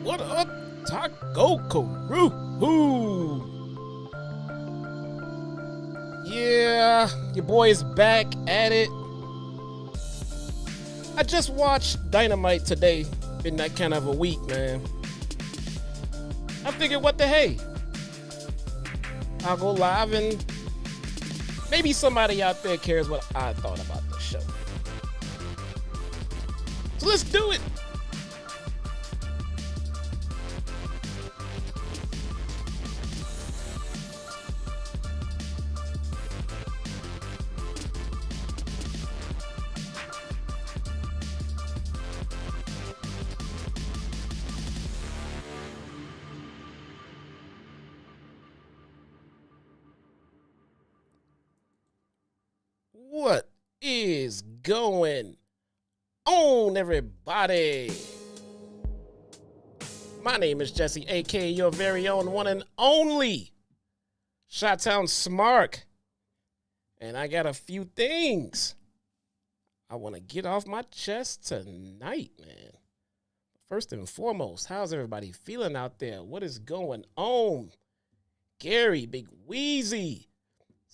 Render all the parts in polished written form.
What up, Taco Karuhu? Yeah, your boy is back at it. I just watched Dynamite today. Been that kind of a week, man. I figured, what the hey? I'll go live and maybe somebody out there cares what I thought about the show. So let's do it. What is going on, everybody? My name is Jesse, aka your very own one and only Shot-Town Smark. And I got a few things I want to get off my chest tonight, man. First and foremost, how's everybody feeling out there? What is going on? Gary, Big Wheezy,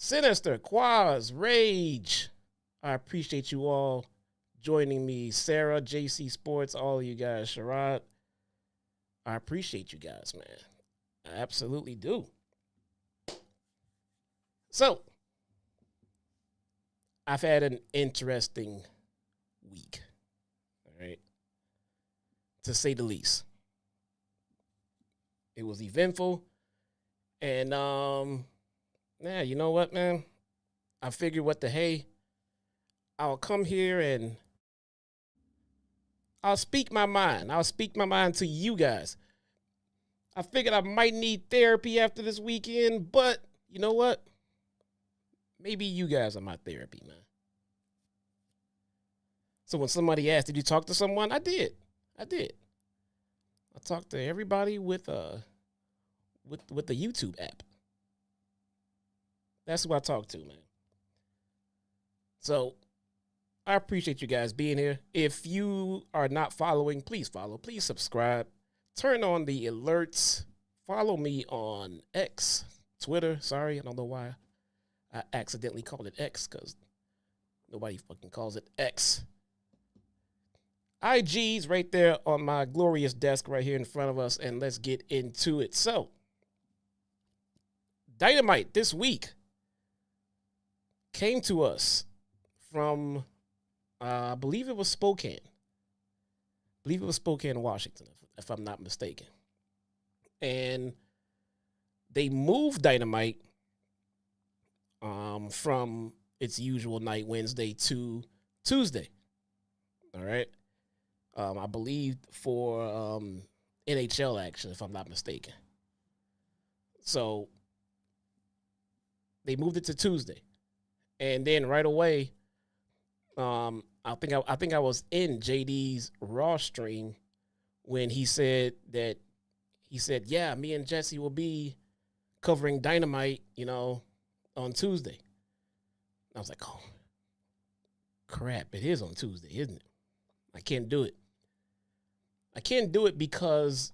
Sinister, Quaz, Rage. I appreciate you all joining me. Sarah, JC Sports, all of you guys. Sherrod, I appreciate you guys, man. I absolutely do. So, I've had an interesting week, all right, to say the least. It was eventful, and yeah, you know what, man? I figured, what the hey, I'll come here and I'll speak my mind. I'll speak my mind to you guys. I figured I might need therapy after this weekend, but you know what? Maybe you guys are my therapy, man. So when somebody asked, did you talk to someone? I did. I talked to everybody with the YouTube app. That's who I talked to, man. So I appreciate you guys being here. If you are not following, please follow. Please subscribe. Turn on the alerts. Follow me on X, Twitter. Sorry, I don't know why I accidentally called it X, because nobody fucking calls it X. IG's right there on my glorious desk right here in front of us, and let's get into it. So, Dynamite this week came to us from, I believe it was Spokane. Washington, if I'm not mistaken. And they moved Dynamite from its usual night, Wednesday, to Tuesday. All right. I believe for NHL action, if I'm not mistaken. So they moved it to Tuesday. And then right away, I think I was in JD's Raw stream when he said, yeah, me and Jesse will be covering Dynamite, on Tuesday. I was like, oh, crap, it is on Tuesday, isn't it? I can't do it. Because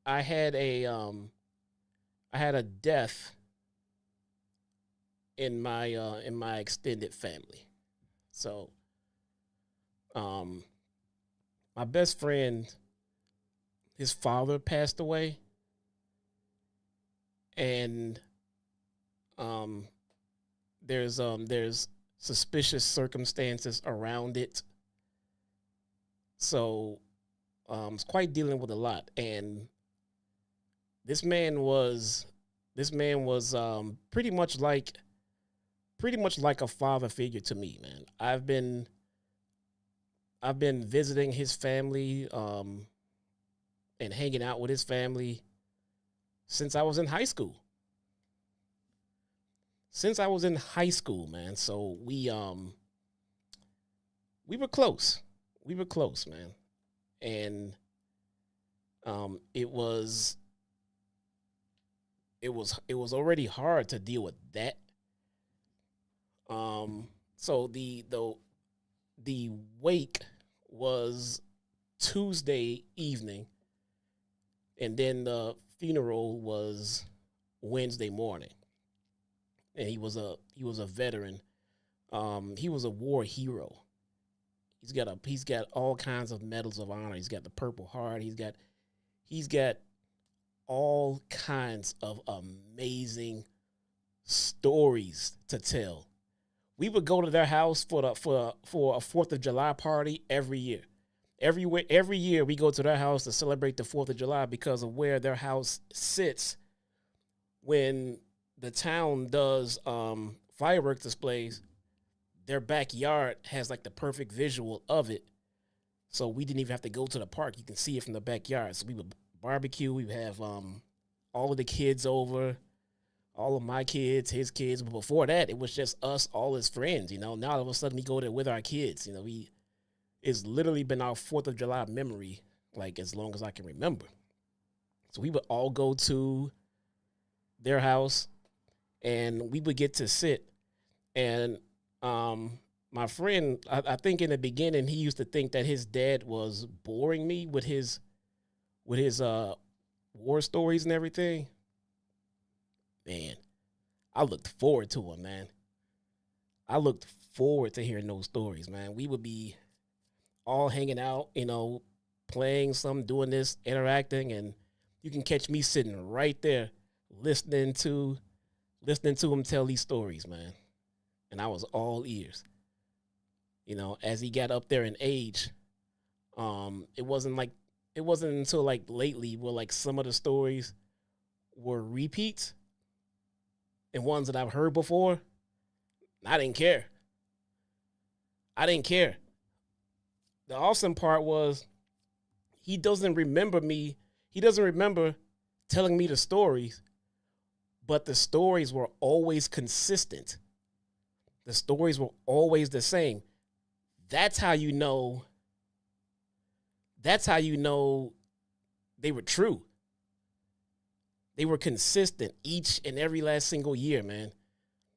I had a death in my extended family. So, my best friend, his father passed away, and there's suspicious circumstances around it. So, it's quite dealing with a lot, and this man was pretty much like a father figure to me, man. I've been visiting his family and hanging out with his family since I was in high school. Man. So we were close. Man. And it was already hard to deal with that. So the wake was Tuesday evening, and then the funeral was Wednesday morning. And he was a veteran. He was a war hero. He's got all kinds of medals of honor. He's got the Purple Heart. He's got all kinds of amazing stories to tell. We would go to their house for a 4th of July party every year. Every year we go to their house to celebrate the 4th of July because of where their house sits when the town does fireworks displays. Their backyard has like the perfect visual of it. So we didn't even have to go to the park. You can see it from the backyard. So we would barbecue. We would have all of the kids over, all of my kids, his kids. But before that, it was just us, all his friends, Now all of a sudden we go there with our kids. It's literally been our 4th of July memory, like as long as I can remember. So we would all go to their house and we would get to sit. And my friend, I think in the beginning, he used to think that his dad was boring me with his war stories and everything. Man, I looked forward to them, man. I looked forward to hearing those stories, man. We would be all hanging out, playing some, doing this, interacting, and you can catch me sitting right there listening to him tell these stories, man. And I was all ears. As he got up there in age, it wasn't until like lately where like some of the stories were repeats and ones that I've heard before. I didn't care. The awesome part was he doesn't remember telling me the stories, but the stories were always consistent. The stories were always the same. That's how you know they were true. They were consistent each and every last single year, man.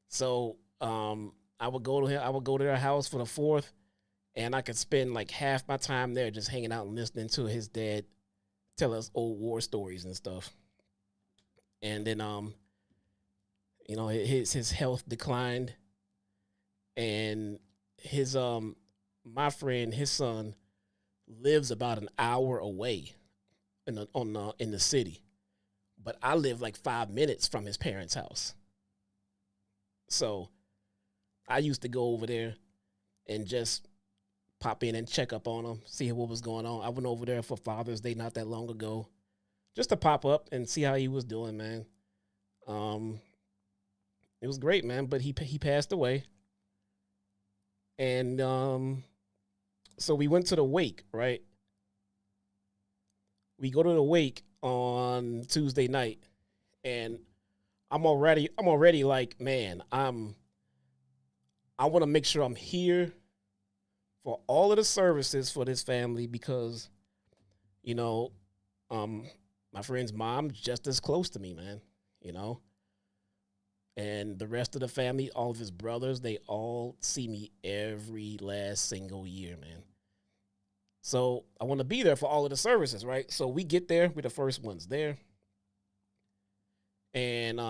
So I would go to their house for the 4th, and I could spend like half my time there just hanging out and listening to his dad tell us old war stories and stuff. And then his health declined, and his my friend, his son, lives about an hour away in the city, but I live like 5 minutes from his parents' house. So I used to go over there and just pop in and check up on him, see what was going on. I went over there for Father's Day not that long ago, just to pop up and see how he was doing, man. It was great, man, but he passed away. And so we went to the wake, right? We go to the wake on Tuesday night, and I'm already like, man, I want to make sure I'm here for all of the services for this family because, my friend's mom's just as close to me, man, And the rest of the family, all of his brothers, they all see me every last single year, man. So I want to be there for all of the services, right? So we get there. We're the first ones there. And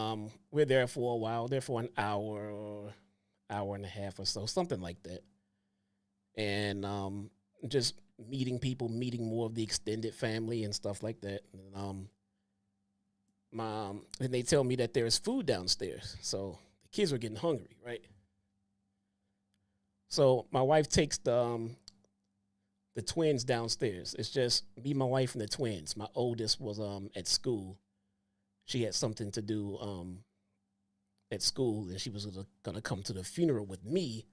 we're there for a while, there for an hour or hour and a half or so, something like that. And just meeting people, meeting more of the extended family and stuff like that. And and they tell me that there's food downstairs. So the kids were getting hungry, right? So my wife takes the twins downstairs. It's just me, my wife, and the twins. My oldest was at school. She had something to do at school, and she was gonna come to the funeral with me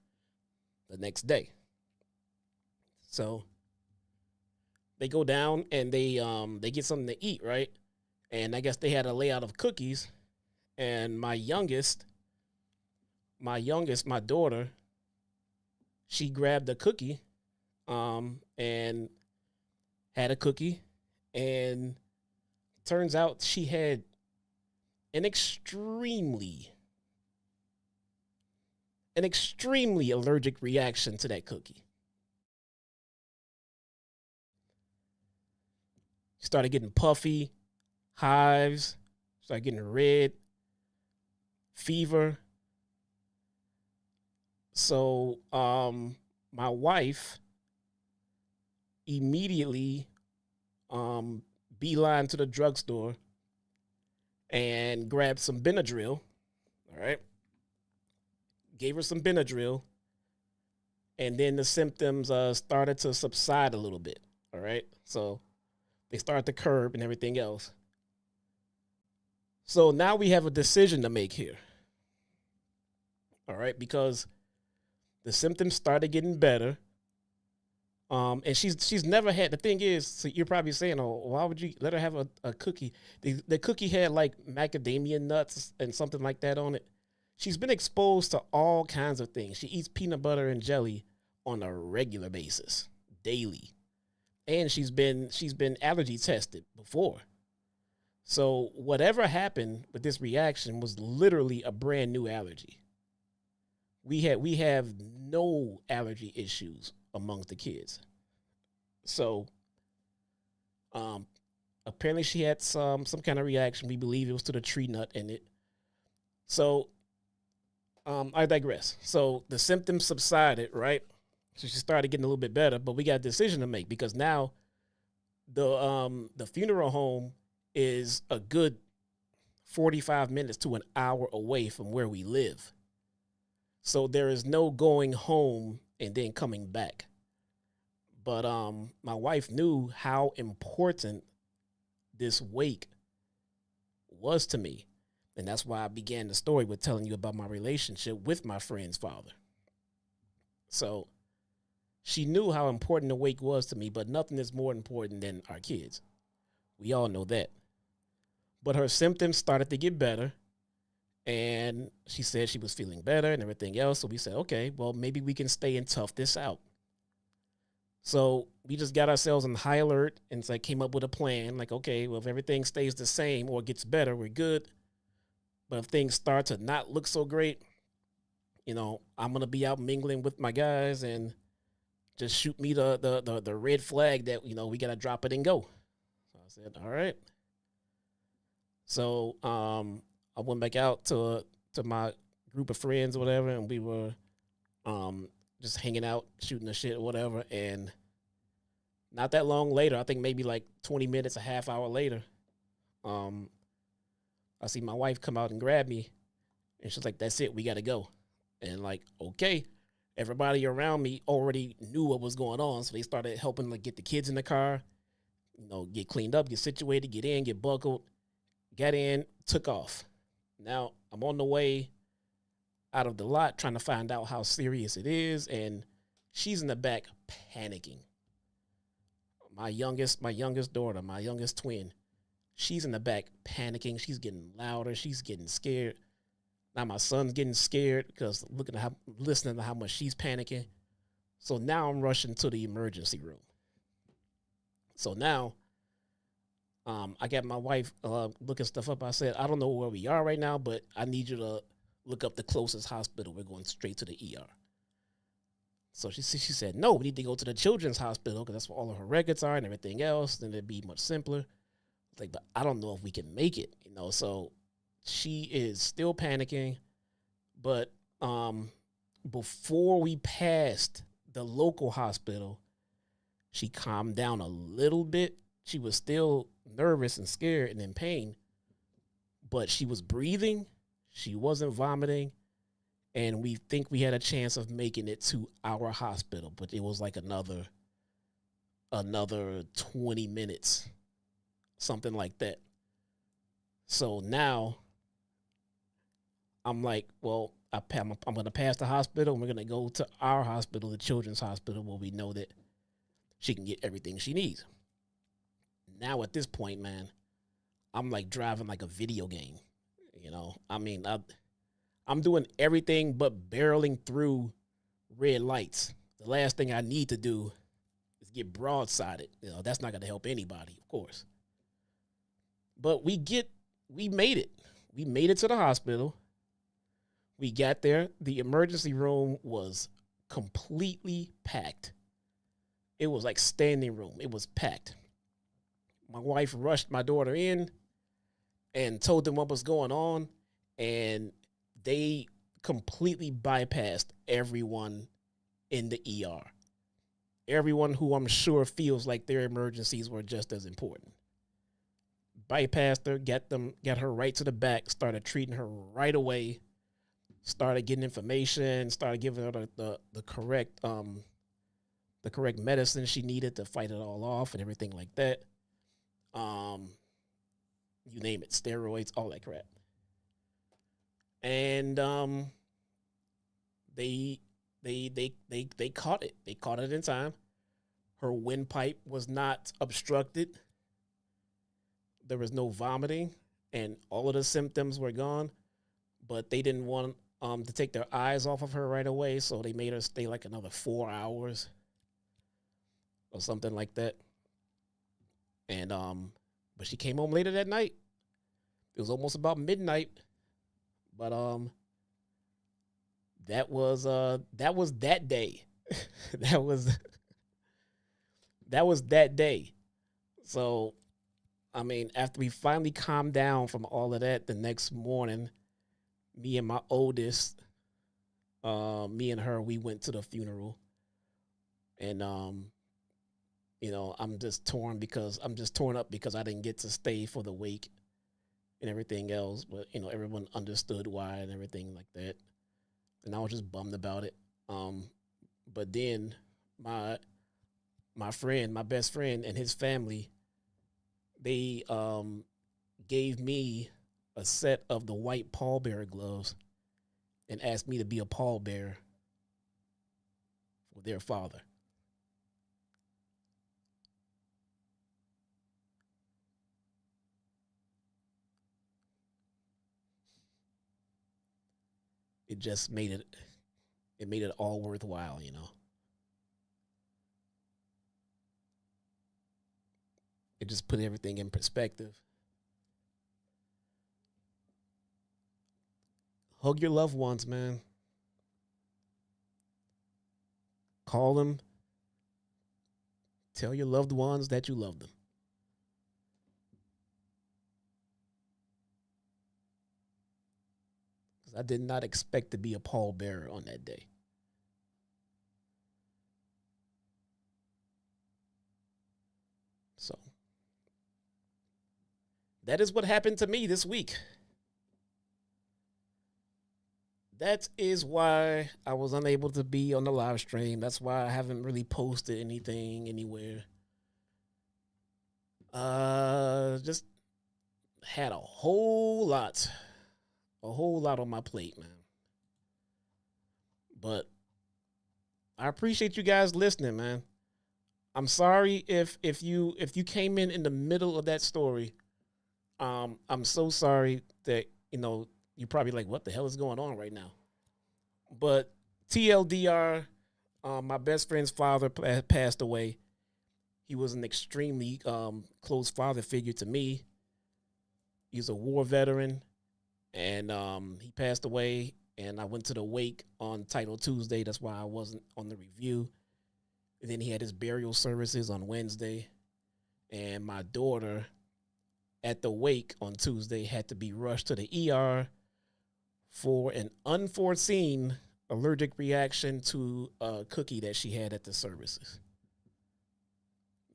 the next day. So they go down and they get something to eat, right? And I guess they had a layout of cookies, and my daughter, she grabbed a cookie, and had a cookie, and turns out she had an extremely allergic reaction to that cookie. She started getting puffy. hives, start getting red, fever. So my wife immediately beeline to the drugstore and grabbed some Benadryl. All right. Gave her some Benadryl. And then the symptoms started to subside a little bit. All right. So they start to curb and everything else. So now we have a decision to make here. All right. Because the symptoms started getting better. And she's never had, the thing is, so you're probably saying, oh, why would you let her have a cookie? The cookie had like macadamia nuts and something like that on it. She's been exposed to all kinds of things. She eats peanut butter and jelly on a regular basis, daily. And she's been allergy tested before. So whatever happened with this reaction was literally a brand new allergy. We have no allergy issues amongst the kids. So apparently she had some kind of reaction. We believe it was to the tree nut in it. So I digress. So the symptoms subsided, right? So she started getting a little bit better, but we got a decision to make because now the funeral home is a good 45 minutes to an hour away from where we live. So there is no going home and then coming back. But my wife knew how important this wake was to me. And that's why I began the story with telling you about my relationship with my friend's father. So she knew how important the wake was to me, but nothing is more important than our kids. We all know that. But her symptoms started to get better. And she said she was feeling better and everything else. So we said, okay, well, maybe we can stay and tough this out. So we just got ourselves on high alert and so came up with a plan. Like, okay, well, if everything stays the same or gets better, we're good. But if things start to not look so great, I'm going to be out mingling with my guys and just shoot me the red flag that, we got to drop it and go. So I said, all right. So I went back out to my group of friends or whatever, and we were just hanging out, shooting the shit or whatever. And not that long later, I think maybe like 20 minutes, a half hour later, I see my wife come out and grab me, and she's like, that's it, we got to go. And like, okay, everybody around me already knew what was going on, so they started helping like get the kids in the car, get cleaned up, get situated, get in, get buckled, got in, took off. Now, I'm on the way out of the lot trying to find out how serious it is, and she's in the back panicking. My youngest daughter, my youngest twin, she's in the back panicking. She's getting louder. She's getting scared. Now my son's getting scared because listening to how much she's panicking. So now I'm rushing to the emergency room. So now I got my wife looking stuff up. I said, I don't know where we are right now, but I need you to look up the closest hospital. We're going straight to the ER. So she said, no, we need to go to the children's hospital because that's where all of her records are and everything else. Then it'd be much simpler. Like, but I don't know if we can make it, So she is still panicking. But before we passed the local hospital, she calmed down a little bit. She was still nervous and scared and in pain, but she was breathing. She wasn't vomiting. And we think we had a chance of making it to our hospital, but it was like another 20 minutes, something like that. So now I'm like, well, I'm going to pass the hospital and we're going to go to our hospital, the children's hospital, where we know that she can get everything she needs. Now at this point, man, I'm like driving like a video game, I'm doing everything but barreling through red lights. The last thing I need to do is get broadsided. That's not going to help anybody, of course. But we made it. We made it to the hospital. We got there. The emergency room was completely packed. It was like standing room. It was packed. My wife rushed my daughter in. and told them what was going on, and they completely bypassed everyone in the ER. Everyone who I'm sure feels like their emergencies were just as important. Bypassed her, got her right to the back, started treating her right away, started getting information, started giving her the correct medicine she needed to fight it all off and everything like that. You name it, steroids, all that crap. And they caught it. They caught it in time. Her windpipe was not obstructed. There was no vomiting, and all of the symptoms were gone. But they didn't want to take their eyes off of her right away, so they made her stay like another 4 hours or something like that. And but she came home later that night. It was almost about midnight, but that was that day. that was that day. So, I mean, after we finally calmed down from all of that, the next morning, me and my oldest, me and her, we went to the funeral, and I'm just torn up because I didn't get to stay for the wake and everything else, but everyone understood why and everything like that, and I was just bummed about it. But then my best friend and his family, they gave me a set of the white pallbearer gloves and asked me to be a pallbearer for their father. It just made it all worthwhile, It just put everything in perspective. Hug your loved ones, man. Call them. Tell your loved ones that you love them. Because I did not expect to be a pallbearer on that day. So, that is what happened to me this week. That is why I was unable to be on the live stream. That's why I haven't really posted anything anywhere. Just had a whole lot on my plate, man. But I appreciate you guys listening, man. I'm sorry if you came in the middle of that story. I'm so sorry that you're probably like, what the hell is going on right now? But TLDR, my best friend's father passed away. He was an extremely close father figure to me. He's a war veteran, and he passed away, and I went to the wake on Title Tuesday. That's why I wasn't on the review. And then he had his burial services on Wednesday, and my daughter at the wake on Tuesday had to be rushed to the ER for an unforeseen allergic reaction to a cookie that she had at the services.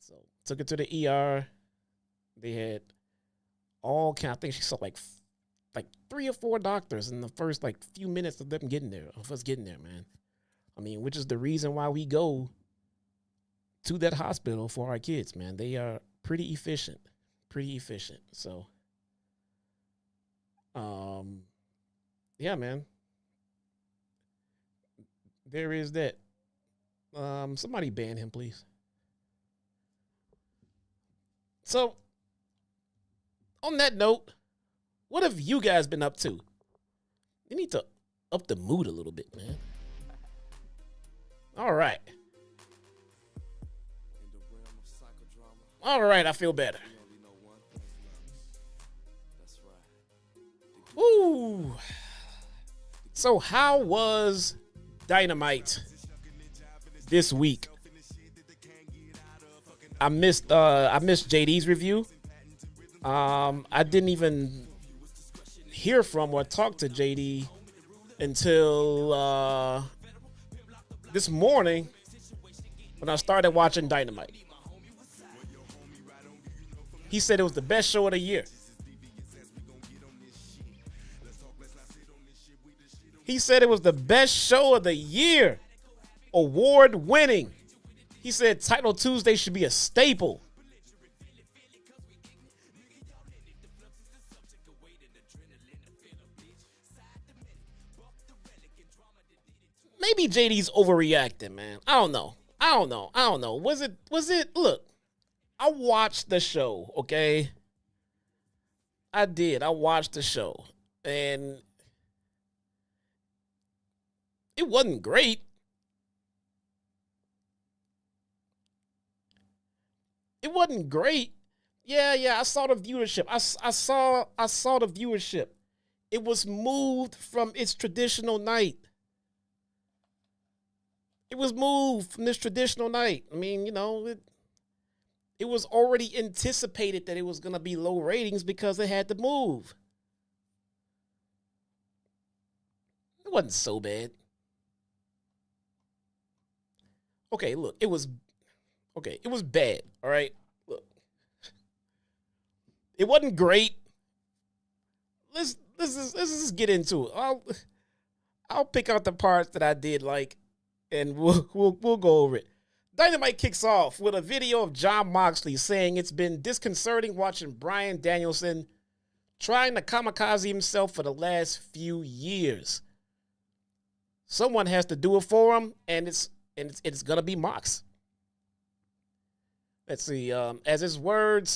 So took her to the ER. They had all kind. I think she saw like 3 or 4 doctors in the first few minutes of them getting there, of us getting there, man. I mean, which is the reason why we go to that hospital for our kids, man. They are pretty efficient. So, yeah, man. There is that. Somebody ban him, please. So, on that note, what have you guys been up to? You need to up the mood a little bit, man. All right. All right, I feel better. Ooh. So how was Dynamite this week? I missed JD's review. I didn't even hear from or talk to JD until this morning when I started watching Dynamite. He said it was the best show of the year. He said it was the best show of the year. Award winning. He said Title Tuesday should be a staple. Maybe JD's overreacting, man. I don't know. Was it look, I watched the show, okay? I did. I watched the show. And it wasn't great. It wasn't great. Yeah, I saw the viewership. I saw the viewership. It was moved from its traditional night. It was moved from this traditional night. I mean, it was already anticipated that it was going to be low ratings because it had to move. It wasn't so bad. Okay, look, it was bad, all right? Look. It wasn't great. Let's just get into it. I'll pick out the parts that I did like, and we'll go over it. Dynamite kicks off with a video of Jon Moxley saying it's been disconcerting watching Bryan Danielson trying to kamikaze himself for the last few years. Someone has to do it for him, and it's gonna be Mox. Let's see. As his world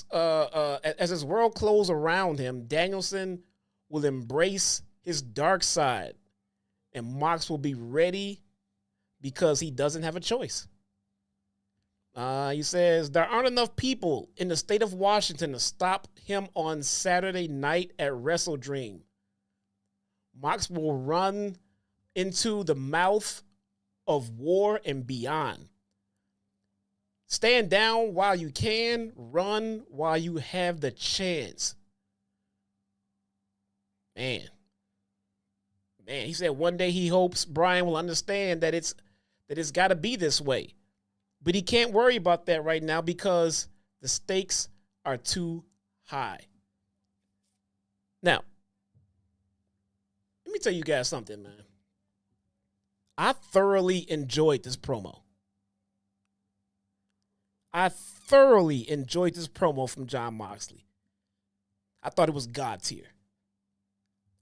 closes around him, Danielson will embrace his dark side, and Mox will be ready because he doesn't have a choice. He says there aren't enough people in the state of Washington to stop him on Saturday night at Wrestle Dream. Mox will run into the mouth of war and beyond. Stand down while you can, run while you have the chance. Man, he said one day he hopes Bryan will understand that it's got to be this way. But he can't worry about that right now because the stakes are too high. Now, let me tell you guys something, man. I thoroughly enjoyed this promo. I thoroughly enjoyed this promo from Jon Moxley. I thought it was God tier.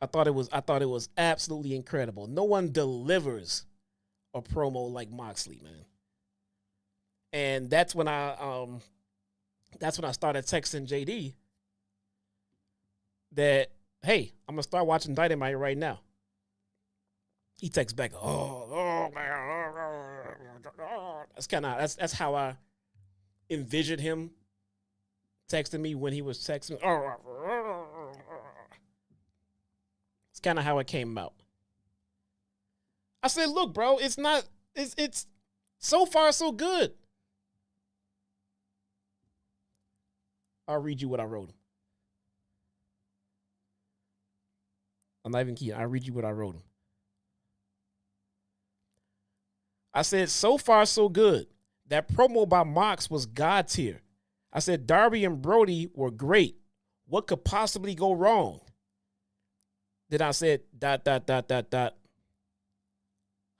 I thought it was absolutely incredible. No one delivers a promo like Moxley, man. And that's when I started texting JD that, hey, I'm gonna start watching Dynamite right now. He texts back, oh man, that's how I envisioned him texting me when he was texting. It's kind of how it came out. I said, look, bro, it's so far so good. I'll read you what I wrote him. I'm not even kidding. I'll read you what I wrote him. I said, so far so good. That promo by Mox was God tier. I said, Darby and Brody were great. What could possibly go wrong? Then I said, ...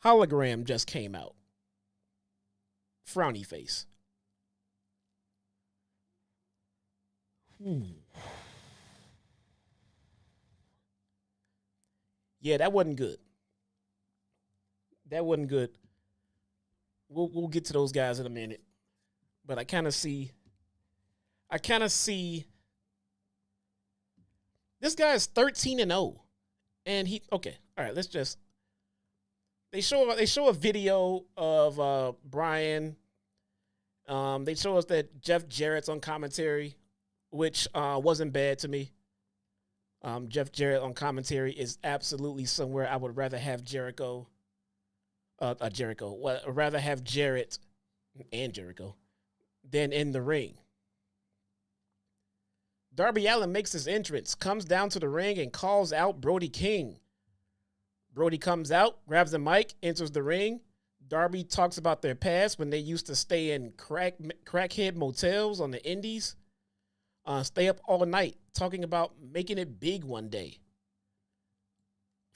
Hologram just came out. Frowny face. Yeah, that wasn't good. That wasn't good. We'll get to those guys in a minute. But I kind of see this guy is 13-0. And okay. All right, they show a video of Bryan. They show us that Jeff Jarrett's on commentary, which wasn't bad to me. Jeff Jarrett on commentary is absolutely somewhere I would rather have Jericho. Rather have Jarrett and Jericho than in the ring. Darby Allin makes his entrance, comes down to the ring, and calls out Brody King. Brody comes out, grabs the mic, enters the ring. Darby talks about their past when they used to stay in crackhead motels on the indies. Stay up all night, talking about making it big one day.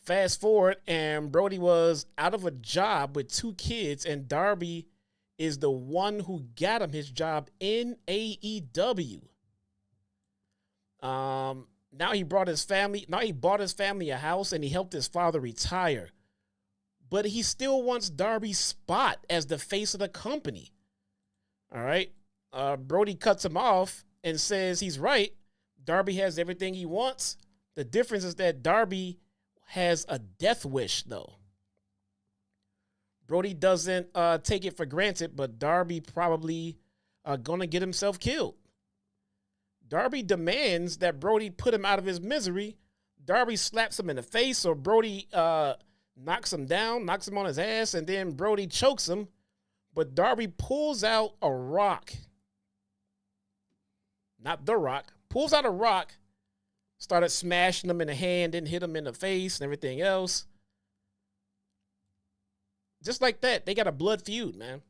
Fast forward, and Brody was out of a job with 2 kids, and Darby is the one who got him his job in AEW. Now he bought his family a house, and he helped his father retire. But he still wants Darby's spot as the face of the company. All right. Brody cuts him off and says he's right. Darby has everything he wants. The difference is that Darby has a death wish, though. Brody doesn't take it for granted, but Darby probably gonna get himself killed. Darby demands that Brody put him out of his misery. Darby slaps him in the face, or Brody knocks him down, knocks him on his ass, and then Brody chokes him. But Darby pulls out a rock. Not the rock. Pulls out a rock, started smashing him in the hand, then hit him in the face and everything else. Just like that, they got a blood feud, man.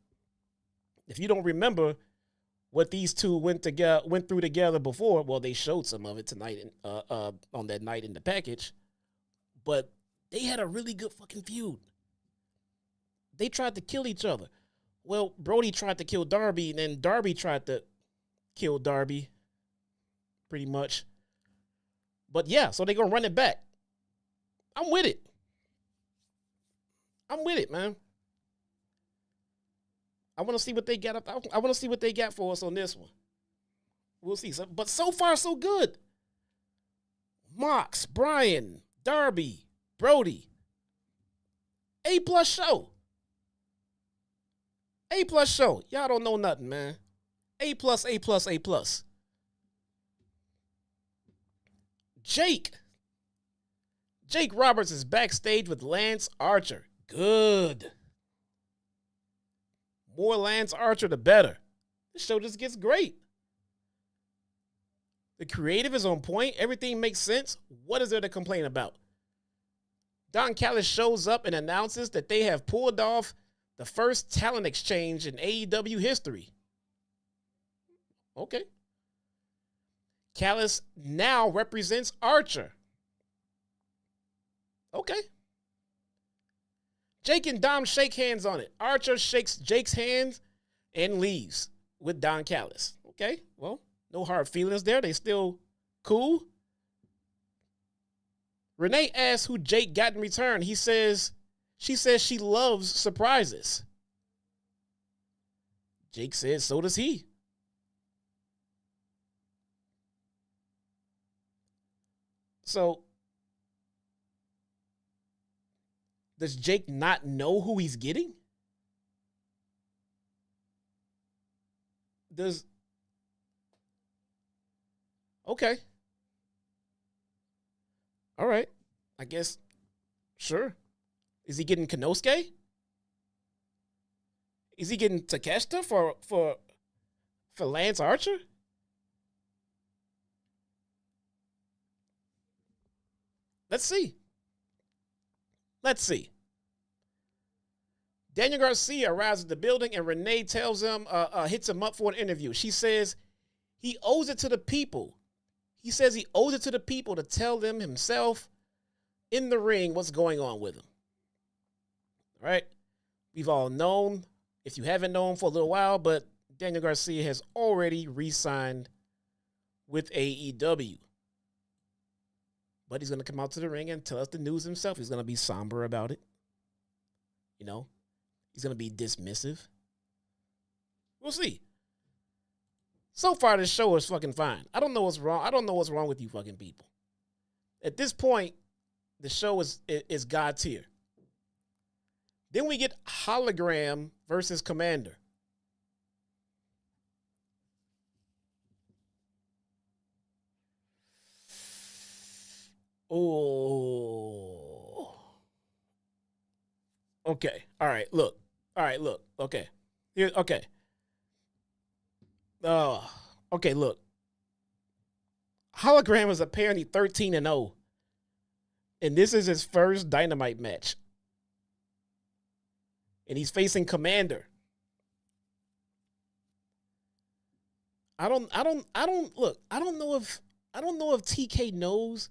If you don't remember what these two went through together before, well, they showed some of it tonight on that night in the package, but they had a really good fucking feud. They tried to kill each other. Well, Brody tried to kill Darby, and then Darby tried to kill Darby, pretty much. But yeah, so they're going to run it back. I'm with it. I'm with it, man. I want to see what they got up. I want to see what they got for us on this one. We'll see. But so far, so good. Mox, Brian, Darby, Brody. A+ show. A+ show. Y'all don't know nothing, man. A+, A+, A+. Jake Roberts is backstage with Lance Archer. Good. More Lance Archer, the better. This show just gets great. The creative is on point. Everything makes sense. What is there to complain about? Don Callis shows up and announces that they have pulled off the first talent exchange in AEW history. Okay. Callis now represents Archer. Okay. Jake and Dom shake hands on it. Archer shakes Jake's hand and leaves with Don Callis. Okay, well, no hard feelings there. They still cool. Renee asks who Jake got in return. She says she loves surprises. Jake says so does he. So, does Jake not know who he's getting? Okay. All right. I guess, sure. Is he getting Konosuke? Is he getting Takeshita for Lance Archer? Let's see. Daniel Garcia arrives at the building, and Renee tells him, hits him up for an interview. She says he owes it to the people. He says he owes it to the people to tell them himself in the ring what's going on with him. All right? We've all known, if you haven't known for a little while, but Daniel Garcia has already re-signed with AEW. But he's going to come out to the ring and tell us the news himself. He's going to be somber about it. You know? He's going to be dismissive. We'll see. So far, this show is fucking fine. I don't know what's wrong. I don't know what's wrong with you fucking people. At this point, the show is God tier. Then we get Hologram versus Commander. Oh. Okay. All right. Look. Okay. Here. Okay. Okay. Look. Hologram is apparently 13-0. And this is his first Dynamite match. And he's facing Commander. I don't know if TK knows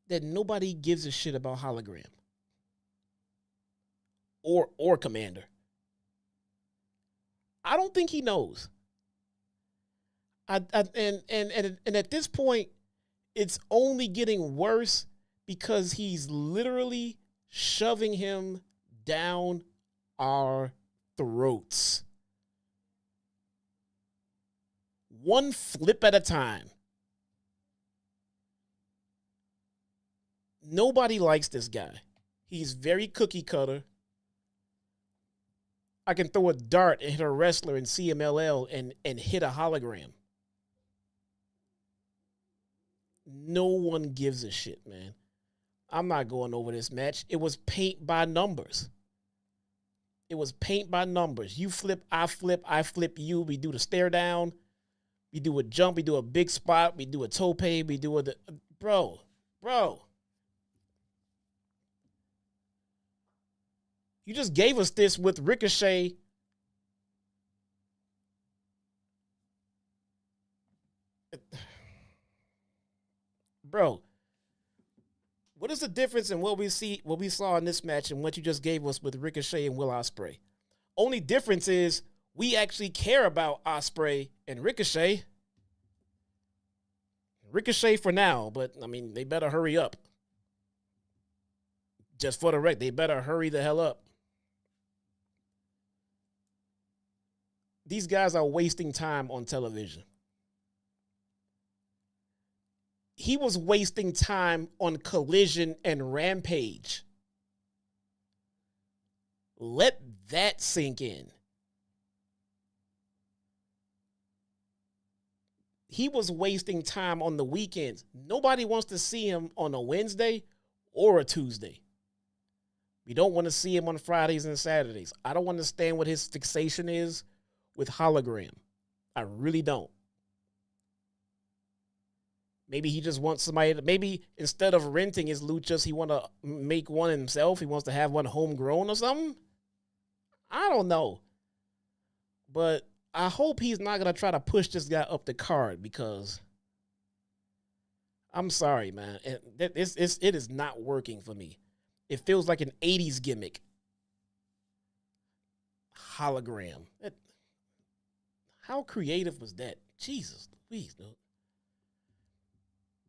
that nobody gives a shit about Hologram or Commander. I don't think he knows. And at this point, it's only getting worse because he's literally shoving him down our throats. One flip at a time. Nobody likes this guy. He's very cookie cutter. I can throw a dart and hit a wrestler in CMLL and hit a Hologram. No one gives a shit, man. I'm not going over this match. It was paint by numbers. It was paint by numbers. You flip, I flip you. We do the stare down. We do a jump. We do a big spot. We do a tope. We do a... Bro. You just gave us this with Ricochet. Bro, what is the difference in what we saw in this match and what you just gave us with Ricochet and Will Ospreay? Only difference is we actually care about Ospreay and Ricochet. Ricochet for now, but I mean, they better hurry up. Just for the record, they better hurry the hell up. These guys are wasting time on television. He was wasting time on Collision and Rampage. Let that sink in. He was wasting time on the weekends. Nobody wants to see him on a Wednesday or a Tuesday. We don't want to see him on Fridays and Saturdays. I don't understand what his fixation is with Hologram. I really don't. Maybe he just wants somebody to, maybe instead of renting his luchas, he want to make one himself. He wants to have one homegrown or something. I don't know. But I hope he's not going to try to push this guy up the card because I'm sorry, man. It is not working for me. It feels like an 80s gimmick. Hologram. How creative was that? Jesus, please, dude.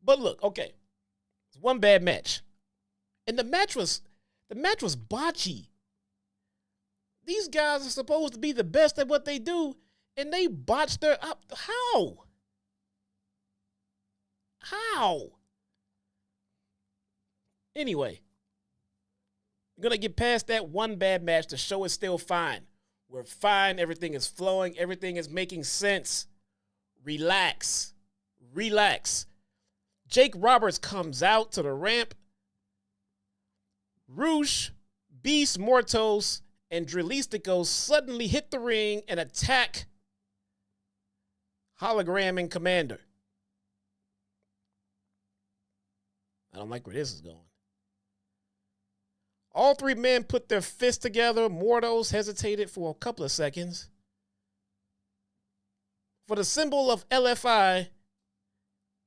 But look, okay. It's one bad match. And the match was botchy. These guys are supposed to be the best at what they do, and they botched their how? How? Anyway, we're going to get past that one bad match. The show is still fine. We're fine. Everything is flowing. Everything is making sense. Relax. Jake Roberts comes out to the ramp. Roosh, Beast Mortos, and Drilistico suddenly hit the ring and attack Hologram and Commander. I don't like where this is going. All three men put their fists together. Mortos hesitated for a couple of seconds. For the symbol of LFI,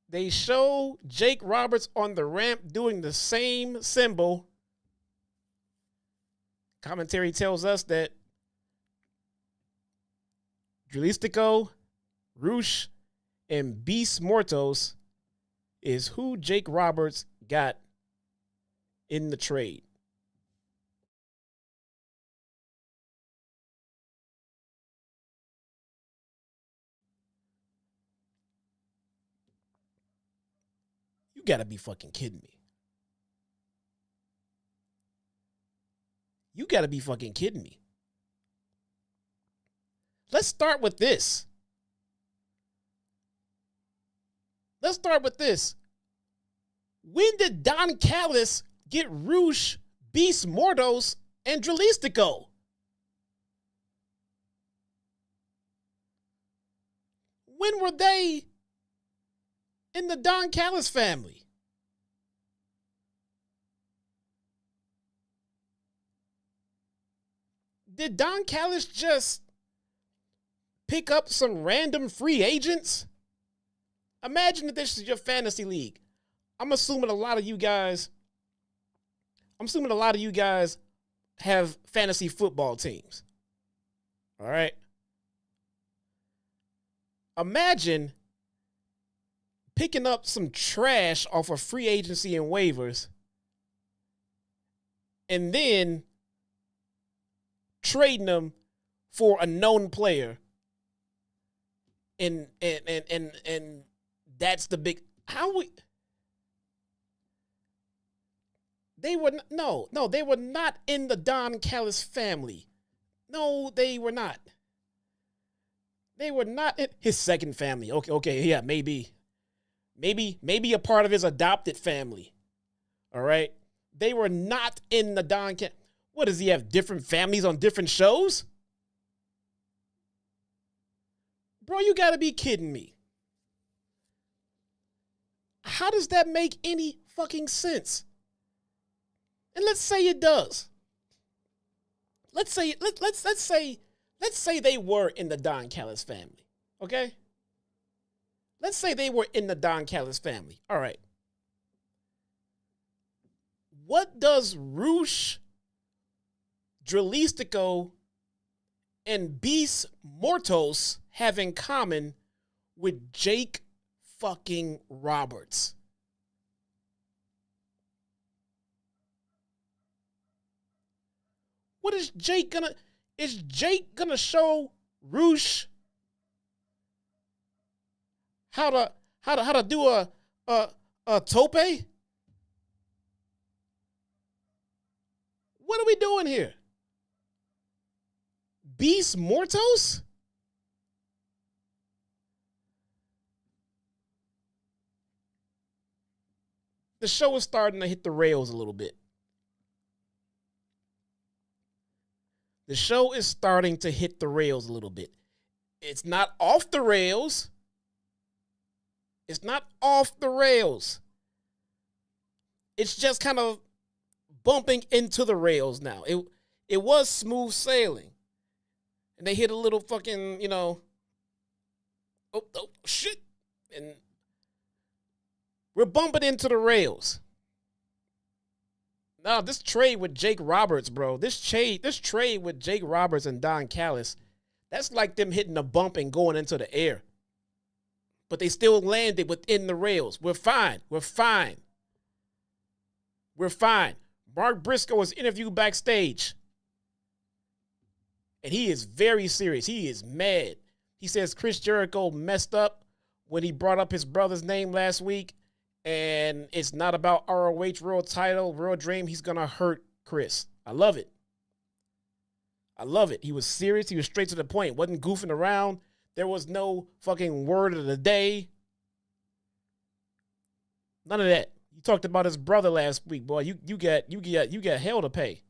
they show Jake Roberts on the ramp doing the same symbol. Commentary tells us that Drilistico, Roosh, and Beast Mortos is who Jake Roberts got in the trade. You gotta be fucking kidding me. You gotta be fucking kidding me. Let's start with this. When did Don Callis get Roosh, Beast Mortos, and Drilistico? When were they in the Don Callis family. Did Don Callis just pick up some random free agents? Imagine if this is your fantasy league. I'm assuming a lot of you guys have fantasy football teams. All right. Imagine picking up some trash off of free agency and waivers and then trading them for a known player. And that's the big they were not in the Don Callis family. No, they were not. They were not in his second family. Okay, yeah, maybe a part of his adopted family. All right. They were not in the Don Callis. What, does he have different families on different shows? Bro, you gotta be kidding me. How does that make any fucking sense? And let's say it does. Let's say they were in the Don Callis family. Okay? Let's say they were in the Don Callis family. All right. What does Roosh, Dralistico, and Beast Mortos have in common with Jake fucking Roberts? What is Jake gonna? Is Jake gonna show Roosh how to do a tope? What are we doing here? Beast Mortos? The show is starting to hit the rails a little bit. The show is starting to hit the rails a little bit. It's not off the rails. It's not off the rails. It's just kind of bumping into the rails now. It was smooth sailing. And they hit a little fucking, oh shit. And we're bumping into the rails. Now, this trade with Jake Roberts, bro, this trade with Jake Roberts and Don Callis, that's like them hitting a bump and going into the air. But they still landed within the rails. We're fine. We're fine. We're fine. Mark Briscoe was interviewed backstage. And he is very serious. He is mad. He says Chris Jericho messed up when he brought up his brother's name last week. And it's not about ROH World Title, World Dream. He's going to hurt Chris. I love it. I love it. He was serious. He was straight to the point. Wasn't goofing around. There was no fucking word of the day. None of that. He talked about his brother last week, boy. You got hell to pay.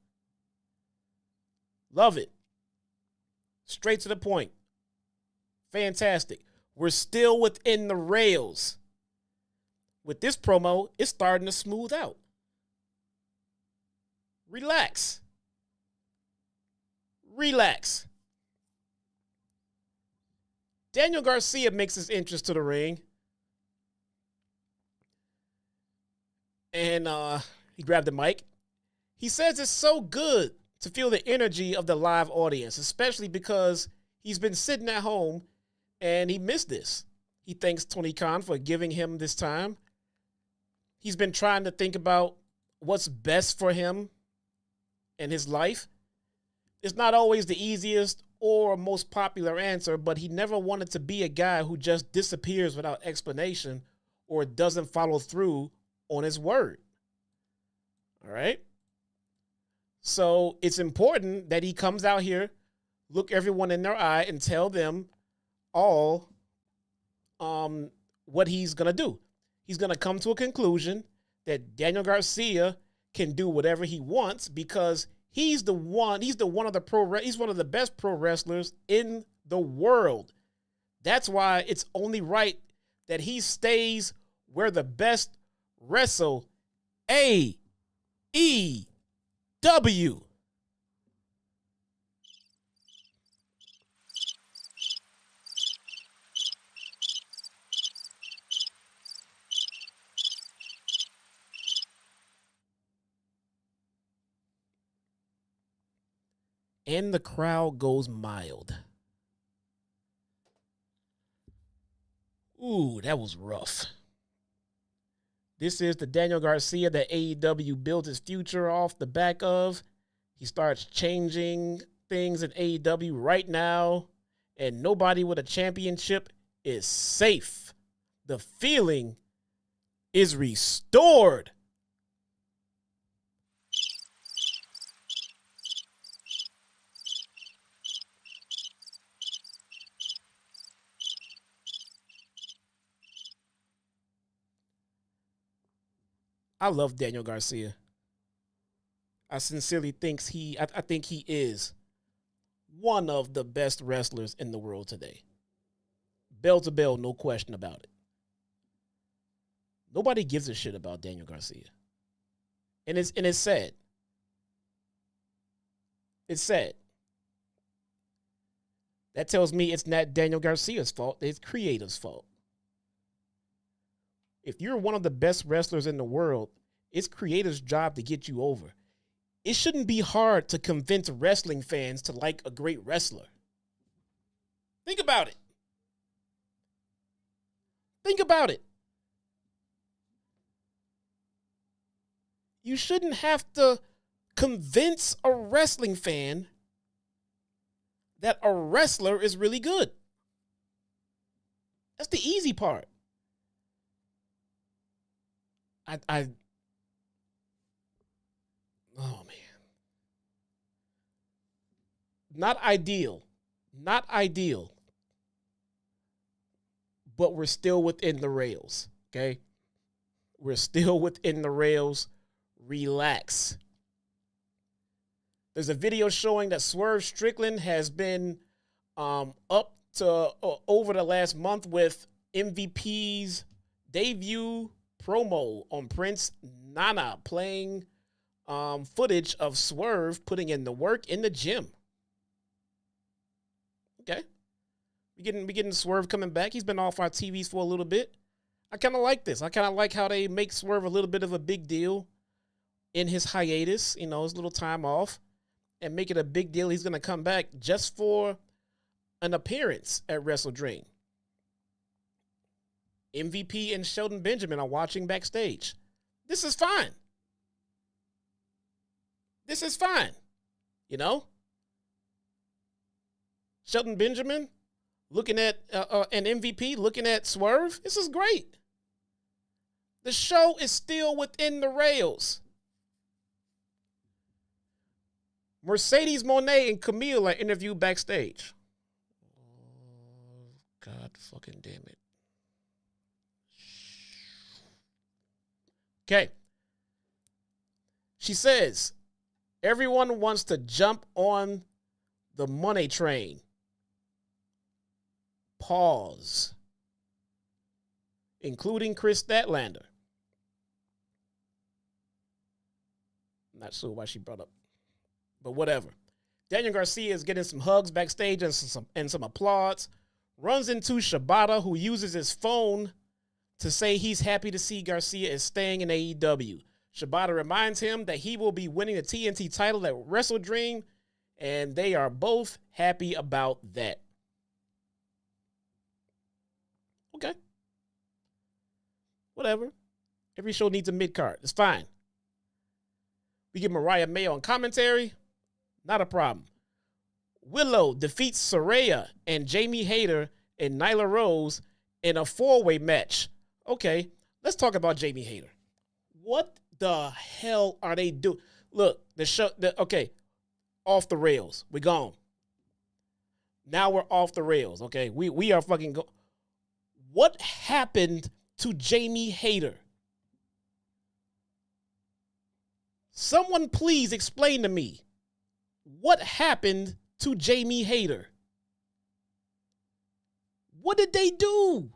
Love it. Straight to the point. Fantastic. We're still within the rails. With this promo, it's starting to smooth out. Relax. Relax. Daniel Garcia makes his entrance to the ring. And he grabbed the mic. He says it's so good to feel the energy of the live audience, especially because he's been sitting at home and he missed this. He thanks Tony Khan for giving him this time. He's been trying to think about what's best for him and his life. It's not always the easiest or most popular answer, but he never wanted to be a guy who just disappears without explanation or doesn't follow through on his word. All right? So it's important that he comes out here, look everyone in their eye, and tell them all what he's going to do. He's going to come to a conclusion that Daniel Garcia can do whatever he wants because he's one of the best pro wrestlers in the world. That's why it's only right that he stays where the best wrestle AEW. And the crowd goes mild. Ooh, that was rough. This is the Daniel Garcia that AEW built his future off the back of. He starts changing things in AEW right now, and nobody with a championship is safe. The feeling is restored. I love Daniel Garcia. I sincerely think I think he is one of the best wrestlers in the world today. Bell to bell, no question about it. Nobody gives a shit about Daniel Garcia. And it's sad. It's sad. That tells me it's not Daniel Garcia's fault, it's creator's fault. If you're one of the best wrestlers in the world, it's creator's job to get you over. It shouldn't be hard to convince wrestling fans to like a great wrestler. Think about it. Think about it. You shouldn't have to convince a wrestling fan that a wrestler is really good. That's the easy part. Oh man. Not ideal. Not ideal. But we're still within the rails, okay? We're still within the rails. Relax. There's a video showing that Swerve Strickland has been up to over the last month with MVP's debut promo on Prince Nana, playing footage of Swerve putting in the work in the gym. Okay. We getting Swerve coming back. He's been off our TVs for a little bit. I kind of like this. I kind of like how they make Swerve a little bit of a big deal in his hiatus, you know, his little time off, and make it a big deal. He's going to come back just for an appearance at Wrestle Dream. MVP and Shelton Benjamin are watching backstage. This is fine. This is fine. You know? Shelton Benjamin looking at an MVP, looking at Swerve. This is great. The show is still within the rails. Mercedes Moné and Camille are interviewed backstage. Oh, God fucking damn it. Okay. She says, everyone wants to jump on the money train. Pause. Including Chris Statlander. I'm not sure why she brought up, but whatever. Daniel Garcia is getting some hugs backstage and some applause. Runs into Shibata, who uses his phone to say he's happy to see Garcia is staying in AEW. Shibata reminds him that he will be winning the TNT title at Wrestle Dream, and they are both happy about that. Okay. Whatever. Every show needs a mid-card. It's fine. We get Mariah May on commentary. Not a problem. Willow defeats Saraya and Jamie Hayter and Nyla Rose in a four-way match. Okay, let's talk about Jamie Hayter. What the hell are they doing? Look, okay, off the rails. We're gone. Now we're off the rails, okay? We are fucking go. What happened to Jamie Hayter? Someone please explain to me. What happened to Jamie Hayter? What did they do?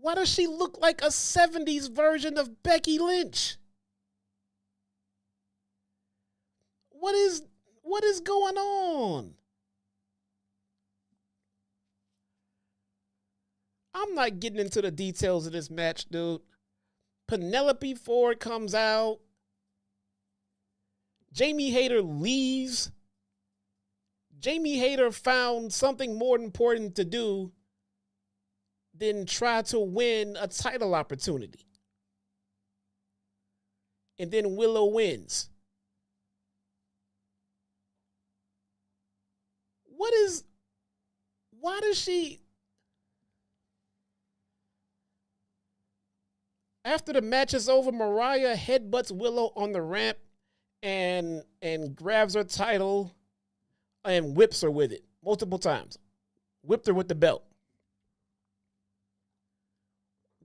Why does she look like a 70s version of Becky Lynch? What is going on? I'm not getting into the details of this match, dude. Penelope Ford comes out. Jamie Hayter leaves. Jamie Hayter found something more important to do than try to win a title opportunity. And then Willow wins. Why does she... After the match is over, Mariah headbutts Willow on the ramp and grabs her title and whips her with it multiple times. Whipped her with the belt.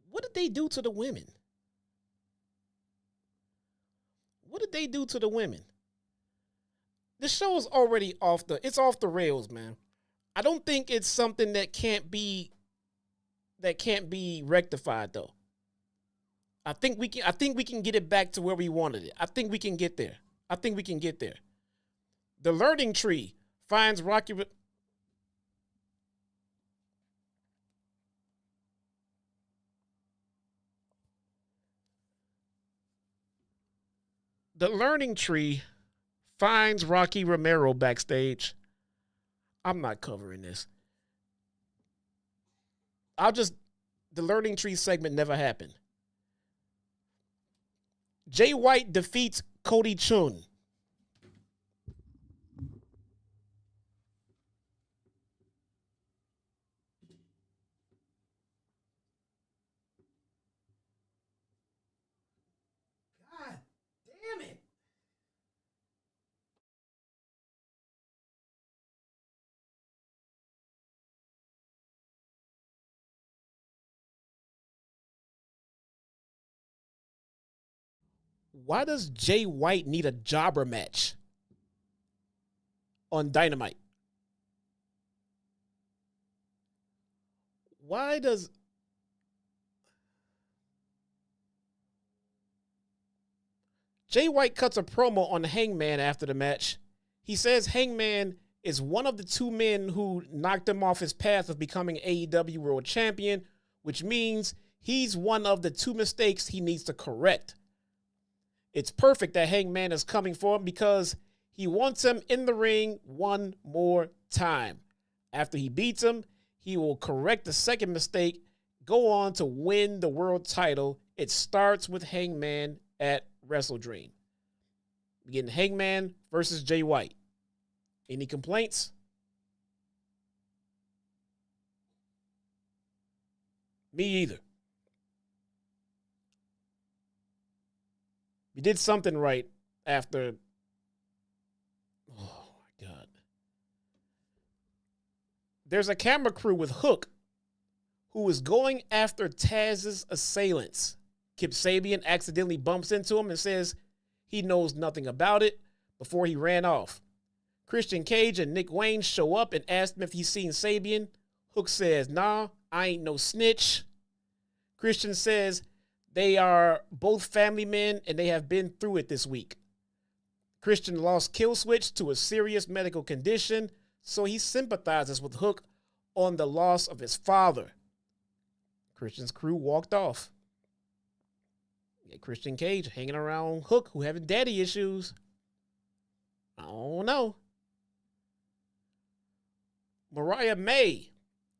What did they do to the women? What did they do to the women? The show is already off the rails, man. I don't think it's something that can't be rectified though. I think we can get it back to where we wanted it. I think we can get there. The learning tree finds Rocky. The learning tree finds Rocky Romero backstage. I'm not covering this. The learning tree segment never happened. Jay White defeats Cody Chun. God damn it. Why does Jay White need a jobber match on Dynamite? Why does... Jay White cuts a promo on Hangman after the match. He says Hangman is one of the two men who knocked him off his path of becoming AEW World Champion, which means he's one of the two mistakes he needs to correct. It's perfect that Hangman is coming for him because he wants him in the ring one more time. After he beats him, he will correct the second mistake, go on to win the world title. It starts with Hangman at Wrestle Dream. We're getting Hangman versus Jay White. Any complaints? Me either. We did something right after. Oh my God. There's a camera crew with Hook who is going after Taz's assailants. Kip Sabian accidentally bumps into him and says he knows nothing about it before he ran off. Christian Cage and Nick Wayne show up and ask him if he's seen Sabian. Hook says, nah, I ain't no snitch. Christian says they are both family men and they have been through it this week. Christian lost Killswitch to a serious medical condition, so he sympathizes with Hook on the loss of his father. Christian's crew walked off. Christian Cage hanging around Hook, who having daddy issues. I don't know. Mariah May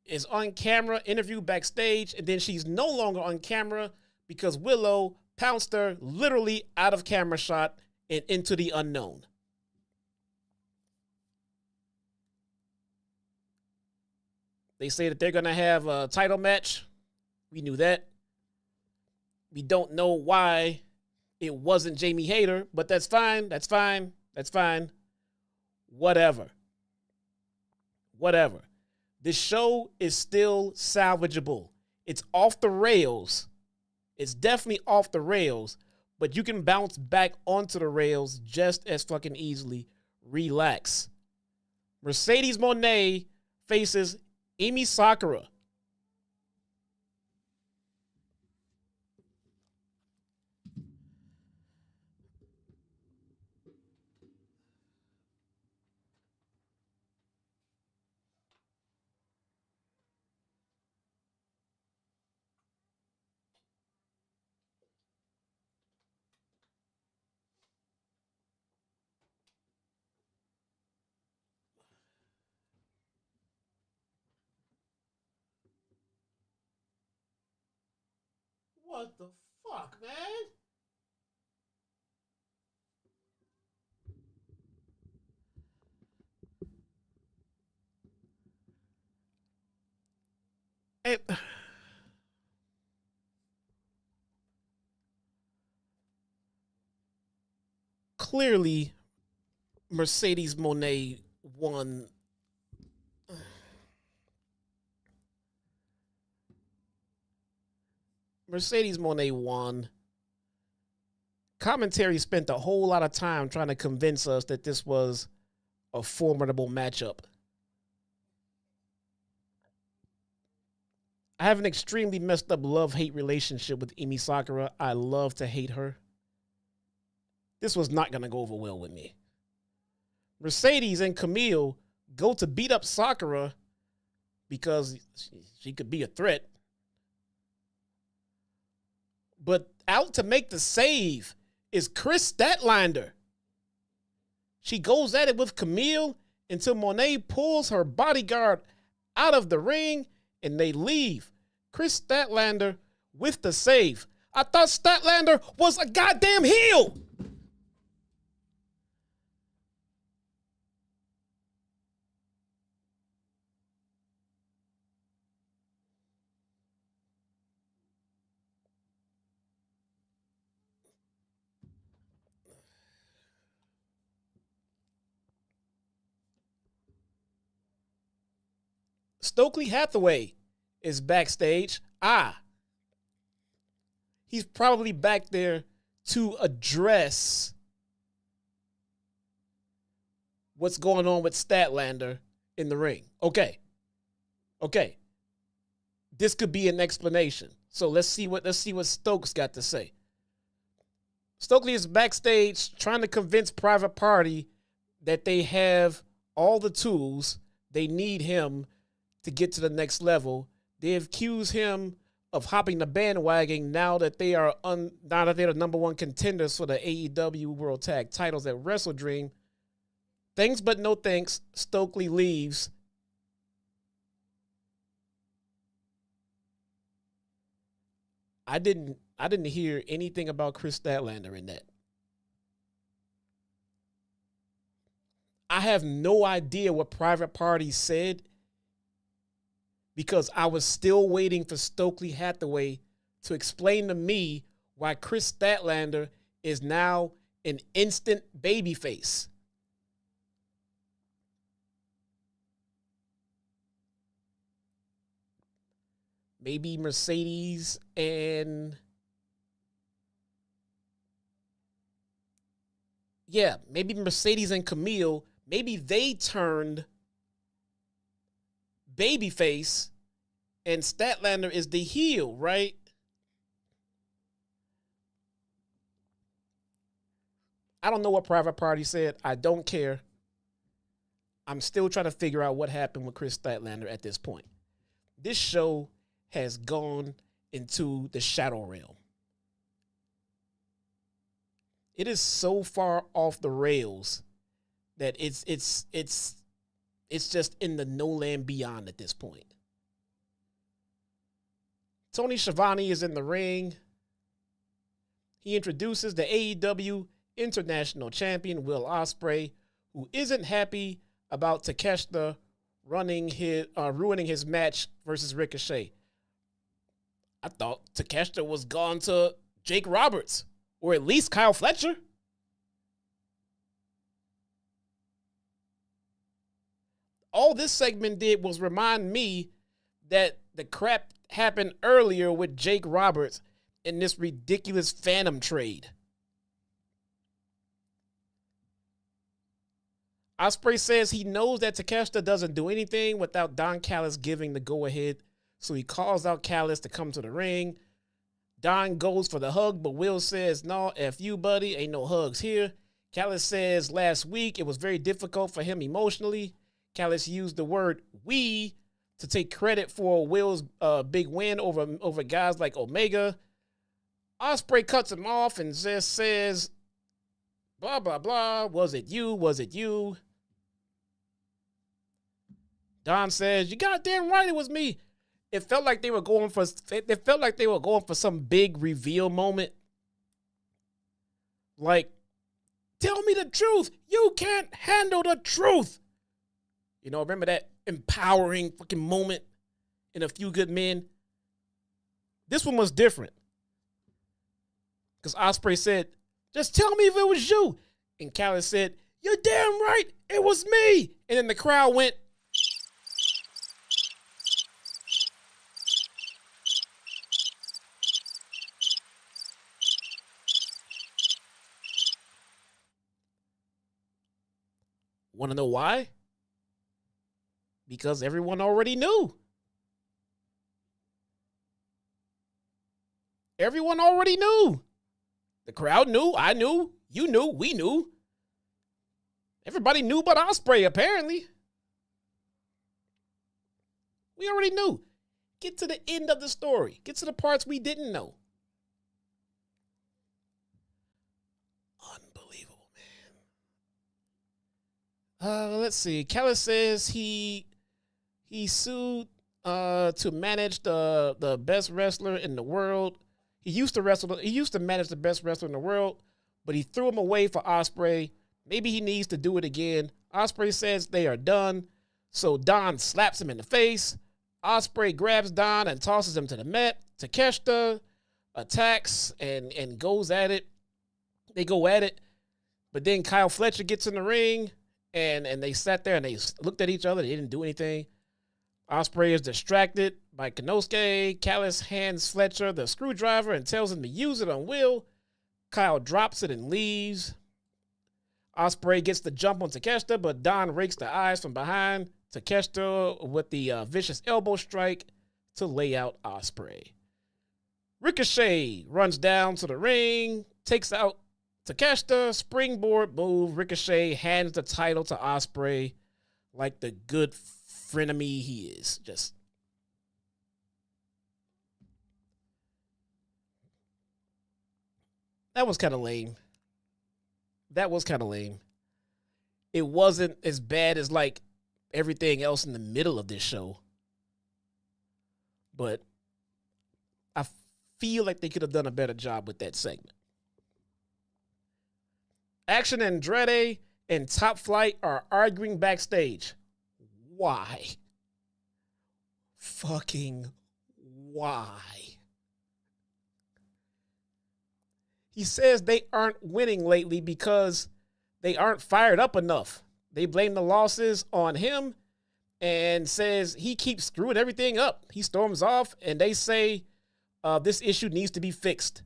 is on camera, interviewed backstage, and then she's no longer on camera because Willow pounced her literally out of camera shot and into the unknown. They say that they're going to have a title match. We knew that. We don't know why it wasn't Jamie Hayter, but that's fine. That's fine. That's fine. Whatever. This show is still salvageable. It's off the rails. It's definitely off the rails, but you can bounce back onto the rails just as fucking easily. Relax. Mercedes Moné faces Emi Sakura. What the fuck, man? It, clearly, Mercedes Moné won. Mercedes Moné won. Commentary spent a whole lot of time trying to convince us that this was a formidable matchup. I have an extremely messed up love-hate relationship with Emi Sakura. I love to hate her. This was not going to go over well with me. Mercedes and Camille go to beat up Sakura because she could be a threat. But out to make the save is Chris Statlander. She goes at it with Camille until Monet pulls her bodyguard out of the ring and they leave. Chris Statlander with the save. I thought Statlander was a goddamn heel. Stokely Hathaway is backstage. He's probably back there to address what's going on with Statlander in the ring. Okay. This could be an explanation. So let's see what Stokes got to say. Stokely is backstage trying to convince Private Party that they have all the tools they need him to get to the next level. They accuse him of hopping the bandwagon now that they are now that they're the number one contenders for the AEW World Tag Titles at Wrestle Dream. Thanks but no thanks. Stokely leaves. I didn't hear anything about Chris Statlander in that. I have no idea what Private Party said because I was still waiting for Stokely Hathaway to explain to me why Chris Statlander is now an instant babyface. Maybe Mercedes and... yeah, maybe Mercedes and Camille, maybe they turned babyface and Statlander is the heel, right? I don't know what Private Party said. I don't care. I'm still trying to figure out what happened with Chris Statlander at this point. This show has gone into the shadow realm. It is so far off the rails that it's just in the no land beyond at this point. Tony Schiavone is in the ring. He introduces the AEW International Champion Will Ospreay, who isn't happy about Takeshita ruining his match versus Ricochet. I thought Takeshita was gone to Jake Roberts, or at least Kyle Fletcher. All this segment did was remind me that the crap happened earlier with Jake Roberts in this ridiculous Phantom trade. Ospreay says he knows that Takeshita doesn't do anything without Don Callis giving the go-ahead, so he calls out Callis to come to the ring. Don goes for the hug, but Will says, no, F you, buddy, ain't no hugs here. Callis says last week it was very difficult for him emotionally. Callis used the word we to take credit for Will's big win over guys like Omega. Ospreay cuts him off and just says, blah, blah, blah. Was it you? Was it you? Don says, you goddamn right it was me. It felt like they were going for. It felt like they were going for some big reveal moment. Like, tell me the truth. You can't handle the truth. You know, remember that empowering fucking moment in A Few Good Men? This one was different. Because Ospreay said, just tell me if it was you. And Callis said, you're damn right, it was me. And then the crowd went. Want to know why? Because everyone already knew. Everyone already knew. The crowd knew. I knew. You knew. We knew. Everybody knew but Ospreay, apparently. We already knew. Get to the end of the story. Get to the parts we didn't know. Unbelievable, man. Let's see. Callis says he sued to manage the best wrestler in the world. He used to manage the best wrestler in the world, but he threw him away for Ospreay. Maybe he needs to do it again. Ospreay says they are done, so Don slaps him in the face. Ospreay grabs Don and tosses him to the mat. Takeshita attacks and goes at it. They go at it, but then Kyle Fletcher gets in the ring, and they sat there and they looked at each other. They didn't do anything. Ospreay is distracted by Konosuke. Callis hands Fletcher the screwdriver and tells him to use it on Will. Kyle drops it and leaves. Ospreay gets the jump on Takeshita, but Don rakes the eyes from behind Takeshita with the vicious elbow strike to lay out Ospreay. Ricochet runs down to the ring, takes out Takeshita, springboard move. Ricochet hands the title to Ospreay like the good frenemy he is. That was kind of lame. It wasn't as bad as like everything else in the middle of this show. But I feel like they could have done a better job with that segment. Action Andrade and Top Flight are arguing backstage. Why? Fucking why? He says they aren't winning lately because they aren't fired up enough. They blame the losses on him and says he keeps screwing everything up. He storms off and they say this issue needs to be fixed.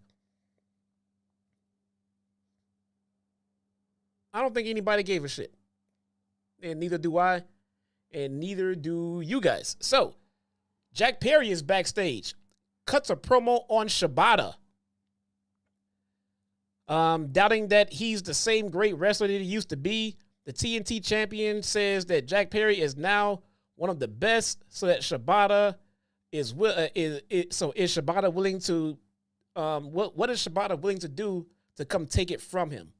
I don't think anybody gave a shit. And neither do I. And neither do you guys. So, Jack Perry is backstage. Cuts a promo on Shibata. Doubting that he's the same great wrestler that he used to be. The TNT champion says that Jack Perry is now one of the best, so that Shibata is Shibata willing to what is Shibata willing to do to come take it from him?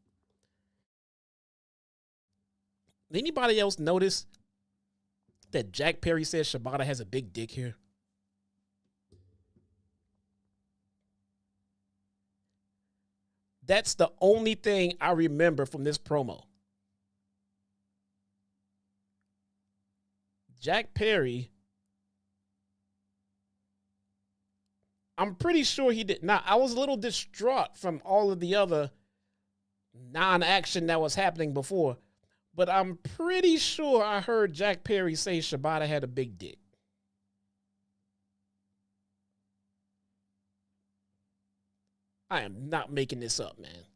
Did anybody else notice that Jack Perry says Shibata has a big dick here? That's the only thing I remember from this promo. Jack Perry, I'm pretty sure he did not. I was a little distraught from all of the other non-action that was happening before, but I'm pretty sure I heard Jack Perry say Shibata had a big dick. I am not making this up, man.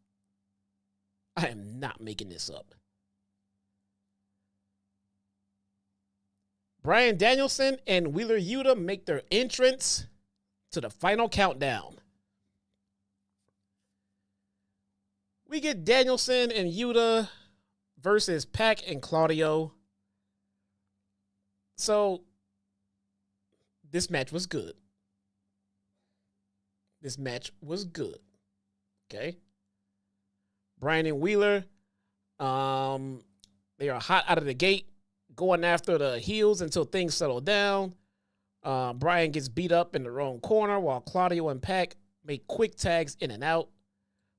I am not making this up. Bryan Danielson and Wheeler Yuta make their entrance to the final countdown. We get Danielson and Yuta versus Pac and Claudio. So, this match was good. This match was good. Okay. Bryan and Wheeler, they are hot out of the gate, going after the heels until things settle down. Bryan gets beat up in the wrong corner while Claudio and Pac make quick tags in and out.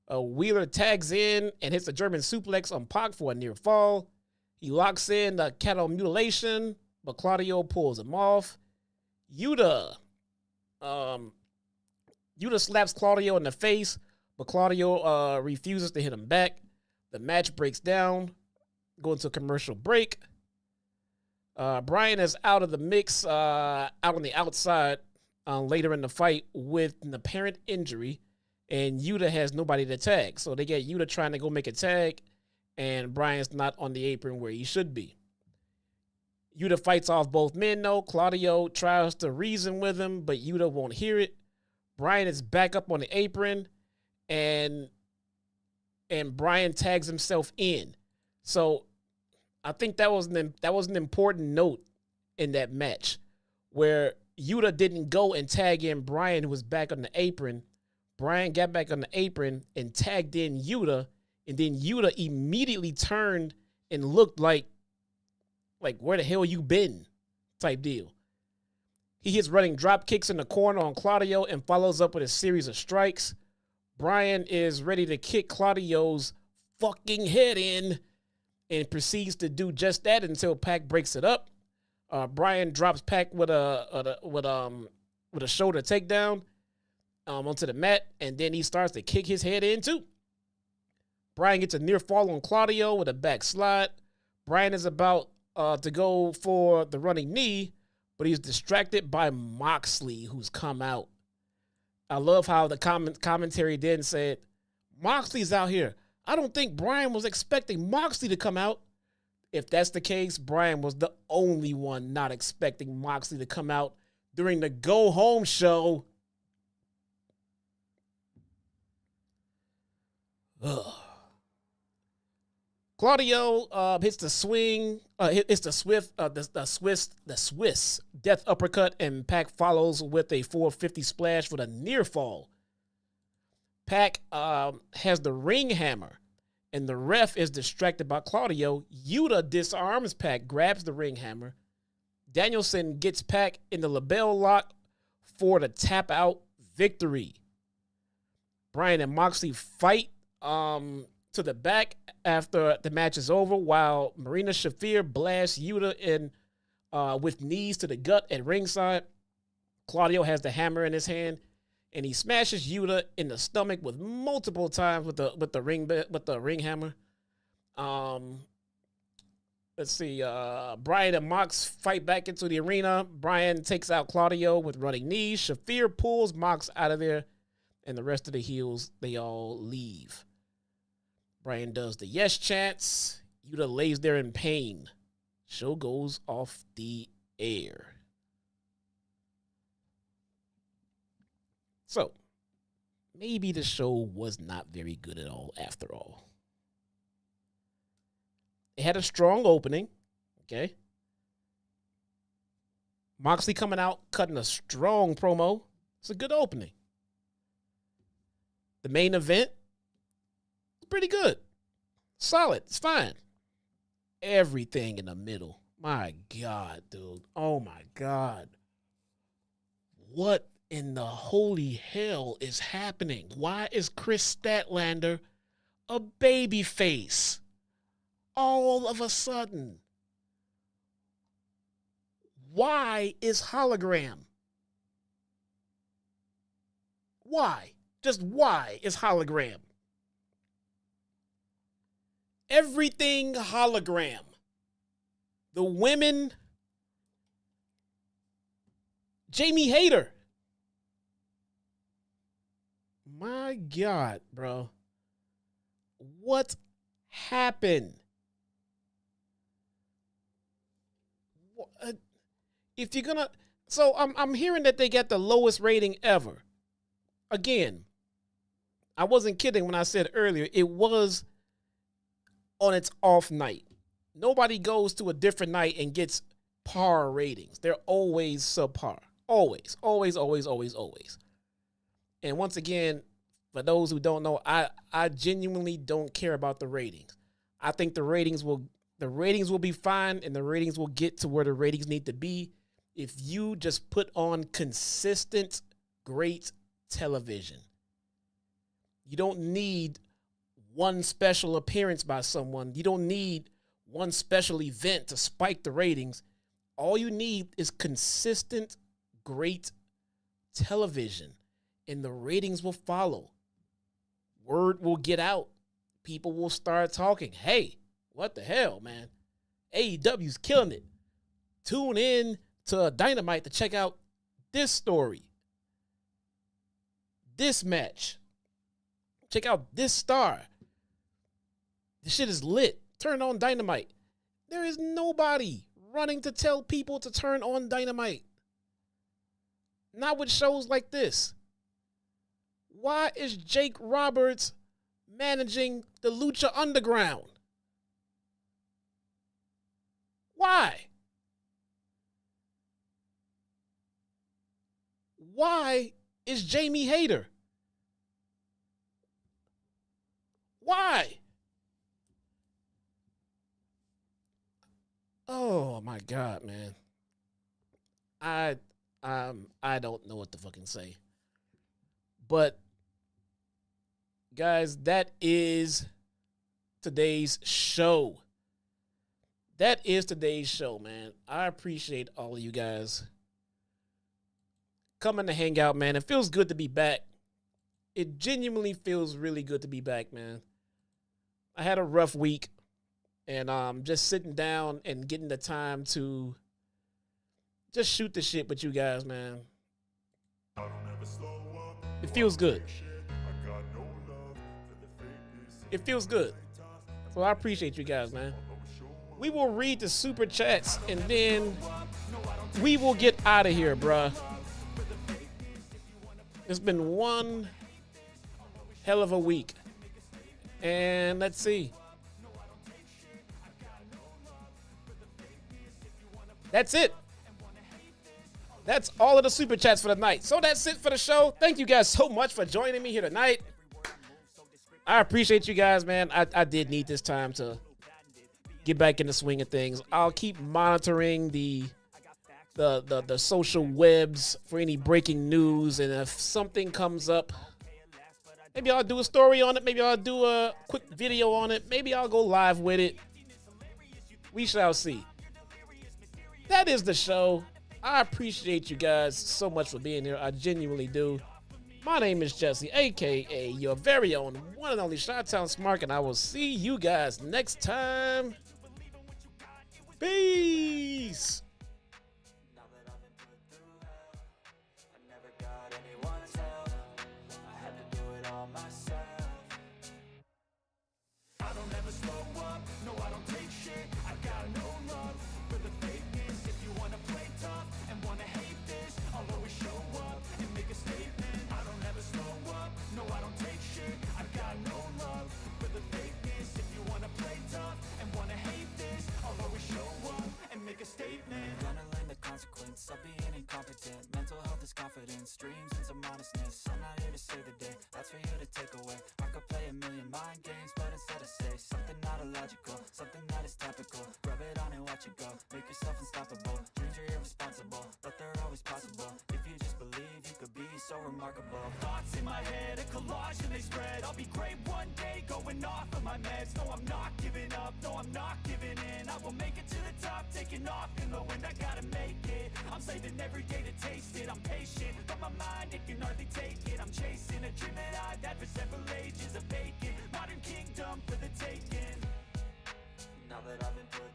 Wheeler tags in and hits a German suplex on Pac for a near fall. He locks in the cattle mutilation, but Claudio pulls him off. Yuta slaps Claudio in the face, but Claudio refuses to hit him back. The match breaks down, going to a commercial break. Bryan is out of the mix, out on the outside later in the fight with an apparent injury, and Yuta has nobody to tag. So they get Yuta trying to go make a tag, and Bryan's not on the apron where he should be. Yuta fights off both men, though. Claudio tries to reason with him, but Yuta won't hear it. Bryan is back up on the apron, and Bryan tags himself in. So I think that was an important note in that match where Yuta didn't go and tag in Bryan, who was back on the apron. Bryan got back on the apron and tagged in Yuta, and then Yuta immediately turned and looked like where the hell you been type deal. He hits running drop kicks in the corner on Claudio and follows up with a series of strikes. Bryan is ready to kick Claudio's fucking head in and proceeds to do just that until Pac breaks it up. Bryan drops Pac with a shoulder takedown onto the mat, and then he starts to kick his head in too. Bryan gets a near fall on Claudio with a back slide. Bryan is about to go for the running knee, but he's distracted by Moxley, who's come out. I love how the commentary then said, Moxley's out here. I don't think Bryan was expecting Moxley to come out. If that's the case, Bryan was the only one not expecting Moxley to come out during the Go Home show. Ugh. Claudio hits the swing, hits the Swiss death uppercut, and Pac follows with a 450 splash with a near fall. Pac has the ring hammer, and the ref is distracted by Claudio. Yuta disarms Pac, grabs the ring hammer. Danielson gets Pac in the label lock for the tap out victory. Bryan and Moxley fight to the back after the match is over, while Marina Shafir blasts Yuta in with knees to the gut at ringside. Claudio has the hammer in his hand, and he smashes Yuta in the stomach with multiple times with the ring hammer. Let's see. Bryan and Mox fight back into the arena. Bryan takes out Claudio with running knees. Shafir pulls Mox out of there, and the rest of the heels, they all leave. Bryan does the yes chants. Yuta lays there in pain. Show goes off the air. So, maybe the show was not very good at all after all. It had a strong opening, okay? Moxley coming out, cutting a strong promo. It's a good opening. The main event, pretty good. Solid. It's fine. Everything in the middle. My God, dude. Oh, my God. What in the holy hell is happening? Why is Chris Statlander a baby face all of a sudden? Why is Hologram? Why? Just why is Hologram? Everything Hologram. The women. Jamie Hayter. My God, bro. What happened? If you're gonna, so I'm hearing that they got the lowest rating ever. Again, I wasn't kidding when I said earlier it was on its off night. Nobody goes to a different night and gets par ratings. They're always subpar. Always, always, always, always, always. And once again, for those who don't know, I genuinely don't care about the ratings. I think the ratings will be fine, and the ratings will get to where the ratings need to be if you just put on consistent, great television. You don't need one special appearance by someone. You don't need one special event to spike the ratings. All you need is consistent, great television, and the ratings will follow. Word will get out. People will start talking. Hey, what the hell, man? AEW's killing it. Tune in to Dynamite to check out this story, this match. Check out this star. This shit is lit. Turn on Dynamite. There is nobody running to tell people to turn on Dynamite. Not with shows like this. Why is Jake Roberts managing the Lucha Underground? Why? Why is Jamie Hayter? Why? Oh my God, man. I don't know what to fucking say. But guys, that is today's show. That is today's show, man. I appreciate all of you guys coming to hang out, man. It feels good to be back. It genuinely feels really good to be back, man. I had a rough week, and just sitting down and getting the time to just shoot the shit with you guys, man. It feels good. It feels good. So I appreciate you guys, man. We will read the super chats, and then we will get out of here, bruh. It's been one hell of a week. And let's see. That's it. That's all of the super chats for the night. So that's it for the show. Thank you guys so much for joining me here tonight. I appreciate you guys, man. I did need this time to get back in the swing of things. I'll keep monitoring the social webs for any breaking news, and if something comes up, maybe I'll do a story on it. Maybe I'll do a quick video on it. Maybe I'll go live with it. We shall see. That is the show. I appreciate you guys so much for being here. I genuinely do. My name is Jesse, a.k.a. your very own one and only Chi-Town Smart, and I will see you guys next time. Peace. Of being incompetent, mental health is confidence, dreams and some honestness. I'm not here to save the day, that's for you to take away. I could play a million mind games, but instead I say something not illogical, something that is topical. Rub it on and watch it go, make yourself unstoppable. Dreams are irresponsible, but they're always possible. If you just believe, you could be so remarkable. Thoughts in my head, a collage and they spread. I'll be great one day, going off of my meds. No, I'm not giving up, no, I'm not giving in. I will make it to the top, taking off in the wind. I gotta make it. I'm saving every day to taste it. I'm patient, but my mind, it can hardly take it. I'm chasing a dream that I've had for several ages. A vacant modern kingdom for the taking. Now that I've been put